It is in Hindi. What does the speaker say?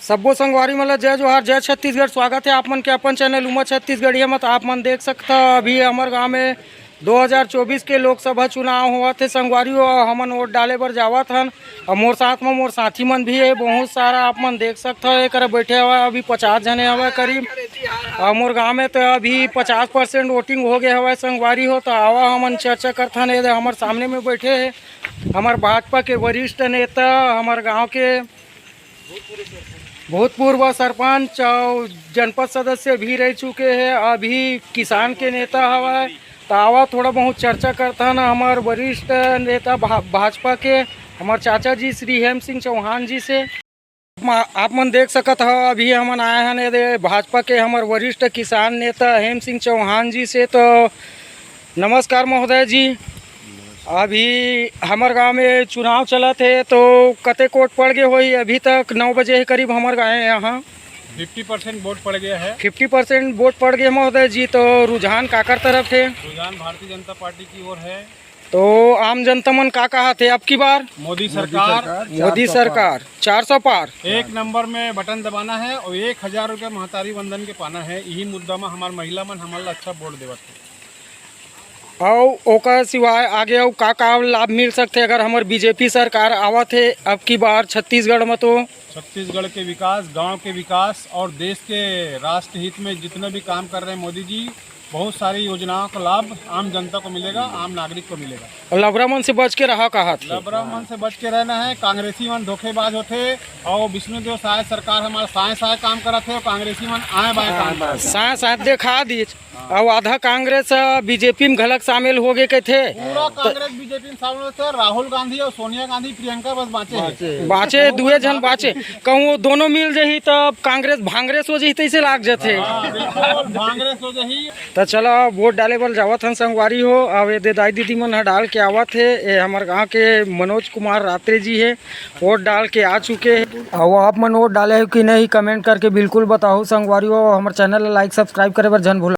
सब्बो संगवारी मतलब जय जोहार जय छत्तीसगढ़। स्वागत है आप मन के अपन चैनल उमा छत्तीसगढ़िया मत। आप मन देख सकता अभी हमारे गांव में 2024 के लोकसभा चुनाव हुआ थे संगवारी और हमन वोट डाले बर जावत हन। और मोर साथ में मोर साथी मन भी है बहुत सारा। आप मन देख सकते हो एक बैठे हुआ अभी 50 जने हवा करीब। और मोर गाँव में तो अभी 50% वोटिंग हो गया हुआ संगवारी हो। तो आवा हमन चर्चा करथन। हमारे सामने में बैठे है हमारे भाजपा के वरिष्ठ नेता, हमारे गाँव के भूतपूर्व सरपंच और जनपद सदस्य भी रह चुके हैं, अभी किसान के नेता हवा। तो आवा थोड़ा बहुत चर्चा करता ना हमारे वरिष्ठ नेता भाजपा के हमारे चाचा जी श्री हेम सिंह चौहान जी से। आप मन देख सकत हो अभी हमन आए हैं भाजपा के हमारे वरिष्ठ किसान नेता हेम सिंह चौहान जी से। तो नमस्कार महोदय जी। अभी हमारे गांव में चुनाव चला थे तो कते कोट पड़ गए हुई अभी तक 9 बजे के करीब हमारे गाँव यहाँ 50% वोट पड़ गया है। 50% वोट पड़ गए महोदय जी। तो रुझान काकर तरफ थे? रुझान भारतीय जनता पार्टी की ओर है। तो आम जनता मन का कहा थे अब की बार? मोदी सरकार 400 पार। एक नंबर में बटन दबाना है और 1000 रुपया महतारी वंदन के पाना है। यही मुद्दा में हमारे महिला मन हमारा अच्छा वोट देवत है। और ओकर सिवाय आगे और का लाभ मिल सकते अगर हमारे बीजेपी सरकार आवत है अब की बार छत्तीसगढ़ में? तो छत्तीसगढ़ के विकास, गांव के विकास और देश के राष्ट्र हित में जितने भी काम कर रहे हैं मोदी जी, बहुत सारी योजनाओं का लाभ आम जनता को मिलेगा, आम नागरिक को मिलेगा। और लबरा मन से बच के रहा कहा थे? लबरा मन से बच के रहना है। कांग्रेसी मन धोखेबाज होते और विष्णुदेव साय सरकार हमारा साय काम करा थे और कांग्रेसी मन आए बाएं काम साय देखा दी। और आधा कांग्रेस बीजेपी में घलक शामिल हो गए के थे। पूरा कांग्रेस बीजेपी में शामिल थे। राहुल गांधी और सोनिया गांधी प्रियंका बस बाचे दुए जन बाचे। कहूँ दोनों मिल जही तब कांग्रेस भांग्रेस हो जही तैसे लाग जाते। कांग्रेस हो जही। तो चलो वोट डाले बल जावत हन संगवारी हो। अब ये दाई दीदी मन डाल के आवत है। ये हमारे गाँव के मनोज कुमार रात्रे जी है, वोट डाल के आ चुके हैं। और आप मन वोट डाले हो कि नहीं कमेंट करके बिल्कुल बताओ संगवारी हो। हमारे चैनल लाइक सब्सक्राइब करे बर जन भूल।